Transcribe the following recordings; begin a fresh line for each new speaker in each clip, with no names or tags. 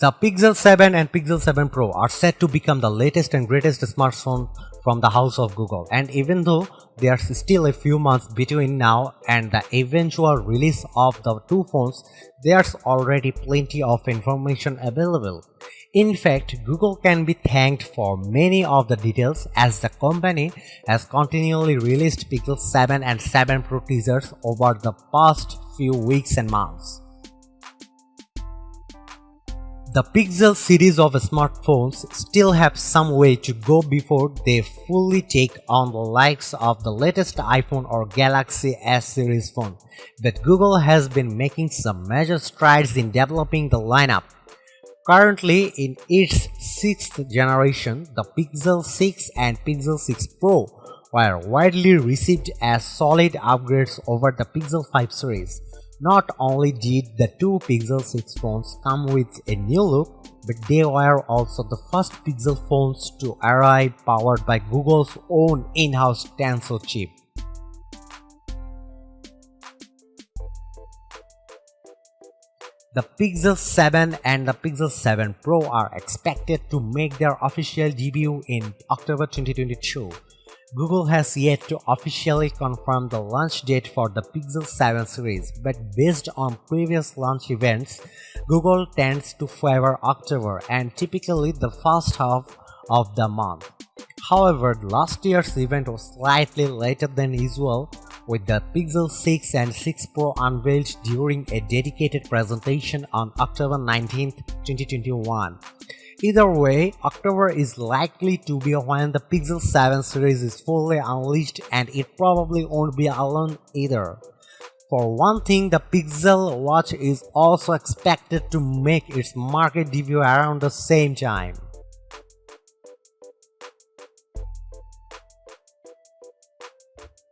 The Pixel 7 and Pixel 7 Pro are set to become the latest and greatest smartphone from the house of Google, and even though there's still a few months between now and the eventual release of the two phones, there's already plenty of information available. In fact, Google can be thanked for many of the details, as the company has continually released Pixel 7 and 7 Pro teasers over the past few weeks and months. The Pixel series of smartphones still have some way to go before they fully take on the likes of the latest iPhone or Galaxy S series phone, but Google has been making some major strides in developing the lineup. Currently, in its 6th generation, the Pixel 6 and Pixel 6 Pro were widely received as solid upgrades over the Pixel 5 series. Not only did the two Pixel 6 phones come with a new look, but they were also the first Pixel phones to arrive powered by Google's own in-house Tensor chip. The Pixel 7 and the Pixel 7 Pro are expected to make their official debut in October 2022. Google has yet to officially confirm the launch date for the Pixel 7 series, but based on previous launch events, Google tends to favor October and typically the first half of the month. However, last year's event was slightly later than usual, with the Pixel 6 and 6 Pro unveiled during a dedicated presentation on October 19, 2021. Either way, October is likely to be when the Pixel 7 series is fully unleashed, and it probably won't be alone either. For one thing, the Pixel Watch is also expected to make its market debut around the same time.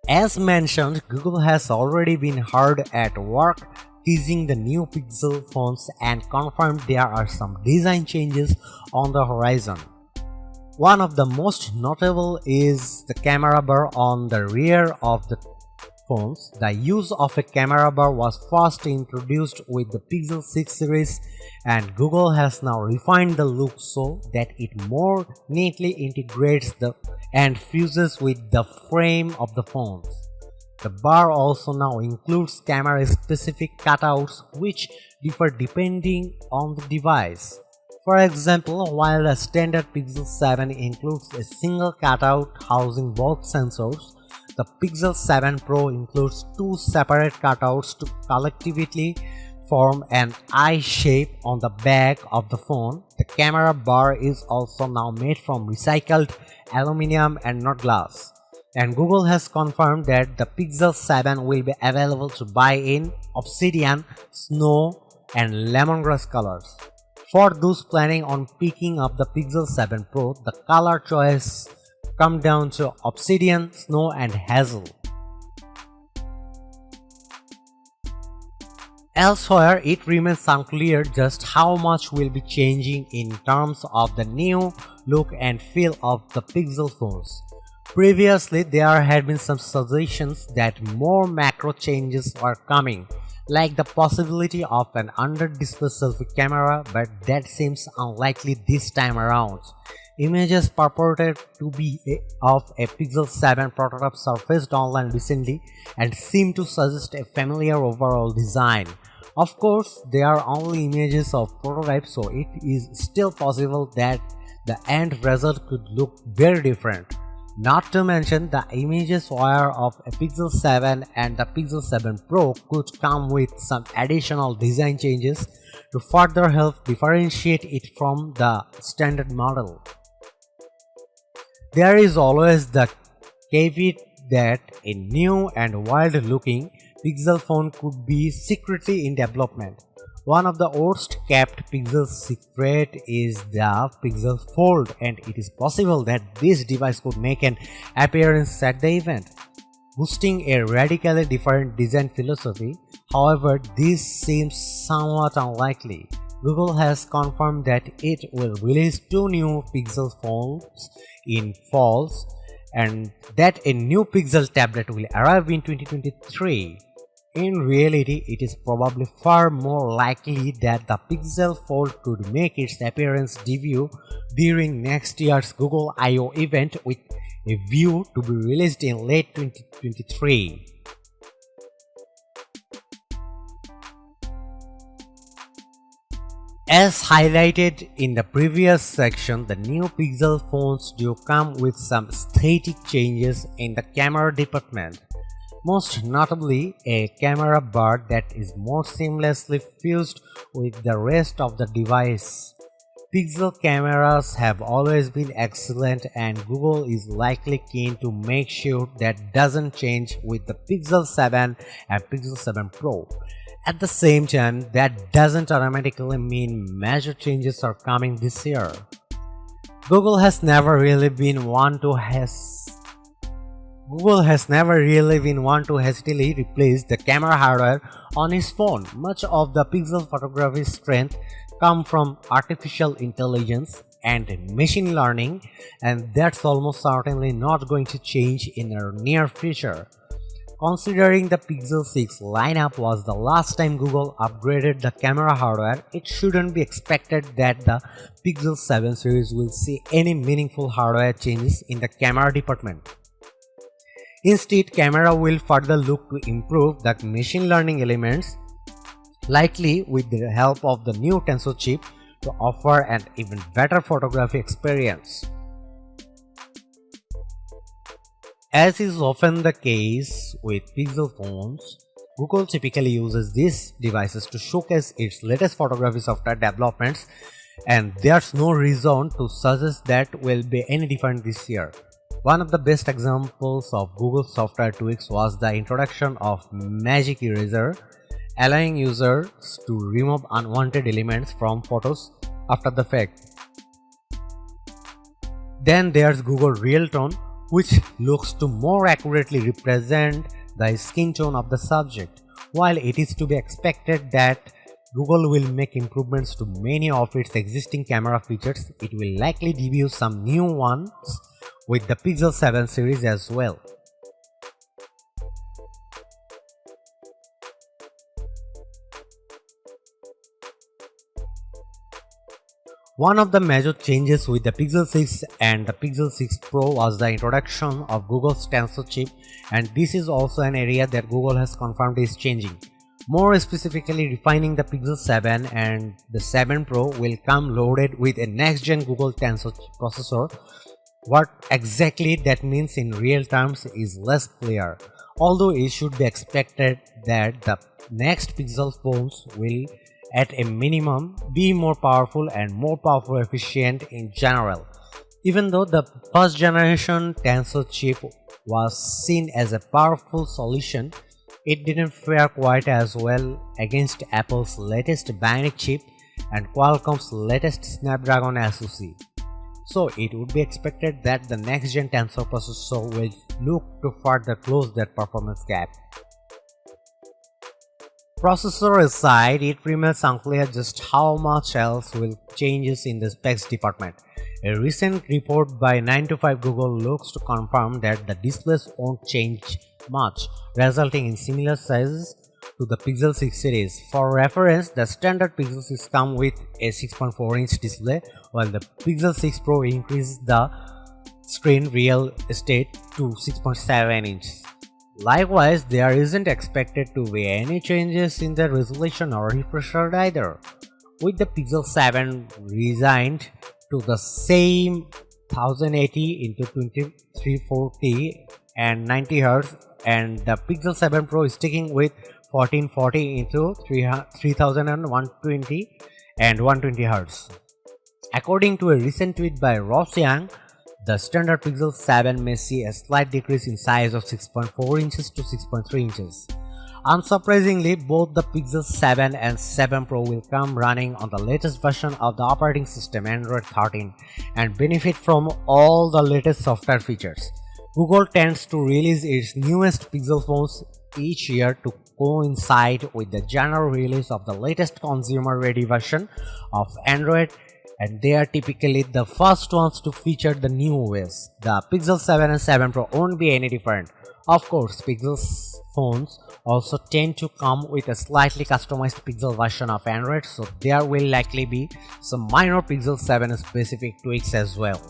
As mentioned, Google has already been hard at work teasing the new Pixel phones and confirmed there are some design changes on the horizon. One of the most notable is the camera bar on the rear of the phones. The use of a camera bar was first introduced with the Pixel 6 series, and Google has now refined the look so that it more neatly integrates and fuses with the frame of the phones. The bar also now includes camera-specific cutouts which differ depending on the device. For example, while the standard Pixel 7 includes a single cutout housing both sensors, the Pixel 7 Pro includes two separate cutouts to collectively form an eye shape on the back of the phone. The camera bar is also now made from recycled aluminum and not glass. And Google has confirmed that the Pixel 7 will be available to buy in obsidian, snow, and lemongrass colors. For those planning on picking up the Pixel 7 Pro, the color choice come down to obsidian, snow, and hazel. Elsewhere, it remains unclear just how much will be changing in terms of the new look and feel of the Pixel phones. Previously, there had been some suggestions that more macro changes were coming, like the possibility of an under-display selfie camera, but that seems unlikely this time around. Images purported to be of a Pixel 7 prototype surfaced online recently and seem to suggest a familiar overall design. Of course, they are only images of prototypes, so it is still possible that the end result could look very different. Not to mention, the images wire of a Pixel 7 and the Pixel 7 Pro could come with some additional design changes to further help differentiate it from the standard model. There is always the caveat that a new and wild-looking Pixel phone could be secretly in development. One of the worst kept Pixel secret is the Pixel Fold, and it is possible that this device could make an appearance at the event, boasting a radically different design philosophy. However, this seems somewhat unlikely. Google has confirmed that it will release two new Pixel phones in fall, and that a new Pixel tablet will arrive in 2023. In reality, it is probably far more likely that the Pixel Fold could make its appearance debut during next year's Google I/O event with a view to be released in late 2023. As highlighted in the previous section, the new Pixel phones do come with some aesthetic changes in the camera department. Most notably, a camera bar that is more seamlessly fused with the rest of the device. Pixel cameras have always been excellent, and Google is likely keen to make sure that doesn't change with the Pixel 7 and Pixel 7 Pro. At the same time, that doesn't automatically mean major changes are coming this year. Google has never really been one to hastily replace the camera hardware on its phone. Much of the Pixel photography strength comes from artificial intelligence and machine learning, and that's almost certainly not going to change in the near future. Considering the Pixel 6 lineup was the last time Google upgraded the camera hardware, it shouldn't be expected that the Pixel 7 series will see any meaningful hardware changes in the camera department. Instead, camera will further look to improve the machine learning elements, likely with the help of the new Tensor chip to offer an even better photography experience. As is often the case with Pixel phones, Google typically uses these devices to showcase its latest photography software developments, and there's no reason to suggest that will be any different this year. One of the best examples of Google's software tweaks was the introduction of Magic Eraser, allowing users to remove unwanted elements from photos after the fact. Then there's Google Real Tone, which looks to more accurately represent the skin tone of the subject. While it is to be expected that Google will make improvements to many of its existing camera features, it will likely debut some new ones with the Pixel 7 series as well. One of the major changes with the Pixel 6 and the Pixel 6 Pro was the introduction of Google's Tensor chip, and this is also an area that Google has confirmed is changing. More specifically, refining the Pixel 7 and the 7 Pro will come loaded with a next-gen Google Tensor processor. What exactly that means in real terms is less clear, although it should be expected that the next Pixel phones will at a minimum be more powerful and more powerful efficient in general. Even though the first generation Tensor chip was seen as a powerful solution, it didn't fare quite as well against Apple's latest Bionic chip and Qualcomm's latest Snapdragon SoC. So it would be expected that the next gen Tensor processor will look to further close that performance gap. Processor aside, it remains unclear just how much else will changes in the specs department. A recent report by 9to5 Google looks to confirm that the displays won't change much, resulting in similar sizes to the Pixel 6 series. For reference, the standard Pixel 6 comes with a 6.4-inch display, while the Pixel 6 Pro increases the screen real estate to 6.7 inches. Likewise, there isn't expected to be any changes in the resolution or refresh rate either, with the Pixel 7 resigned to the same 1080 x 2340 and 90Hz, and the Pixel 7 Pro is sticking with 1440 x 3120 and 120Hz. According to a recent tweet by Ross Young, the standard Pixel 7 may see a slight decrease in size of 6.4 inches to 6.3 inches. Unsurprisingly, both the Pixel 7 and 7 Pro will come running on the latest version of the operating system Android 13 and benefit from all the latest software features. Google tends to release its newest Pixel phones each year to coincide with the general release of the latest consumer-ready version of Android, and they are typically the first ones to feature the new OS. The Pixel 7 and 7 Pro won't be any different. Of course, Pixel phones also tend to come with a slightly customized Pixel version of Android, so there will likely be some minor Pixel 7 specific tweaks as well.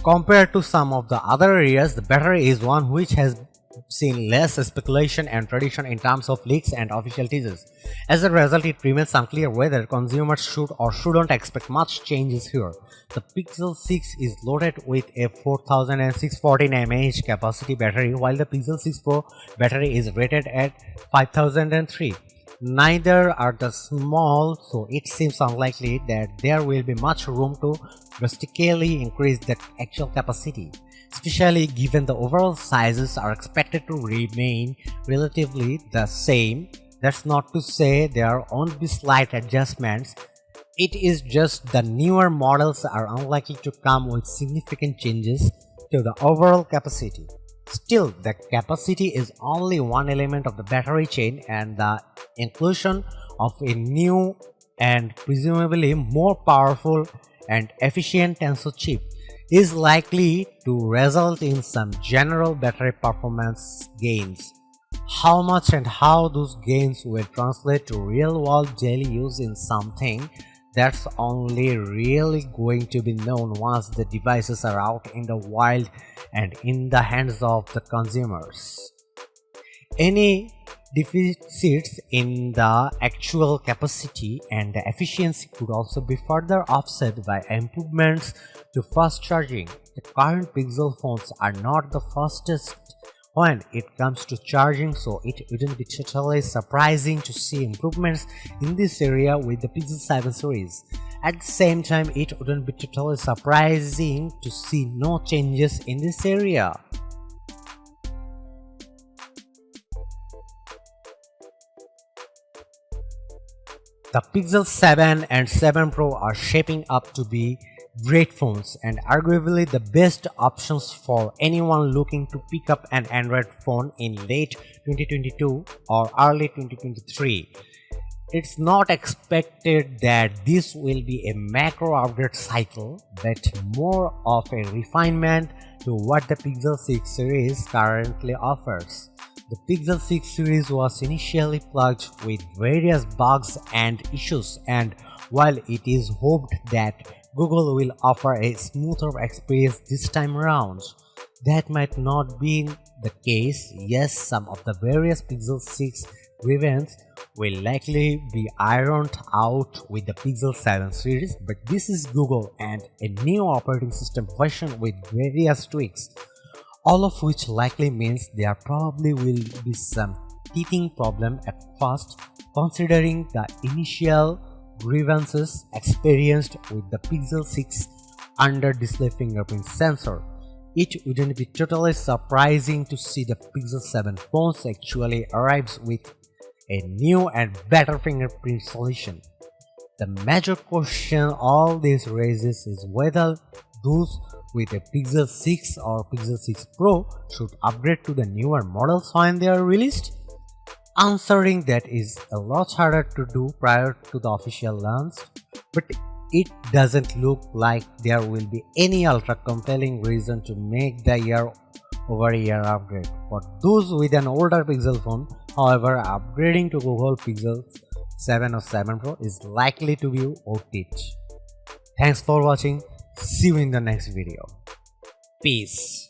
Compared to some of the other areas, the battery is one which has seen less speculation and tradition in terms of leaks and official teasers. As a result, it remains unclear whether consumers should or shouldn't expect much changes here. The Pixel 6 is loaded with a 4614 mAh capacity battery, while the Pixel 6 Pro battery is rated at 5003. Neither are the small, so it seems unlikely that there will be much room to drastically increase the actual capacity, especially given the overall sizes are expected to remain relatively the same. That's not to say there won't be slight adjustments. It is just the newer models are unlikely to come with significant changes to the overall capacity. Still, the capacity is only one element of the battery chain, and the inclusion of a new and presumably more powerful and efficient tensor chip is likely to result in some general battery performance gains. How much and how those gains will translate to real-world daily use in something that's only really going to be known once the devices are out in the wild and in the hands of the consumers. Any deficits in the actual capacity and the efficiency could also be further offset by improvements to fast charging. The current Pixel phones are not the fastest when it comes to charging, so it wouldn't be totally surprising to see improvements in this area with the Pixel 7 series. At the same time, it wouldn't be totally surprising to see no changes in this area. The Pixel 7 and 7 Pro are shaping up to be great phones and arguably the best options for anyone looking to pick up an Android phone in late 2022 or early 2023. It's not expected that this will be a macro upgrade cycle, but more of a refinement to what the Pixel 6 series currently offers. The Pixel 6 series was initially plagued with various bugs and issues, and while it is hoped that Google will offer a smoother experience this time around, that might not be the case. Yes, some of the various Pixel 6 grievances will likely be ironed out with the Pixel 7 series, but this is Google and a new operating system version with various tweaks, all of which likely means there probably will be some teething problem at first, considering the initial grievances experienced with the Pixel 6 under display fingerprint sensor. It wouldn't be totally surprising to see the Pixel 7 phones actually arrives with a new and better fingerprint solution. The major question all this raises is whether those with a Pixel 6 or Pixel 6 Pro should upgrade to the newer models when they are released. Answering that is a lot harder to do prior to the official launch, but it doesn't look like there will be any ultra compelling reason to make the year-over-year upgrade. For those with an older Pixel phone, however, upgrading to Google Pixel 7 or 7 Pro is likely to be worth it. Thanks for watching. See you in the next video. Peace.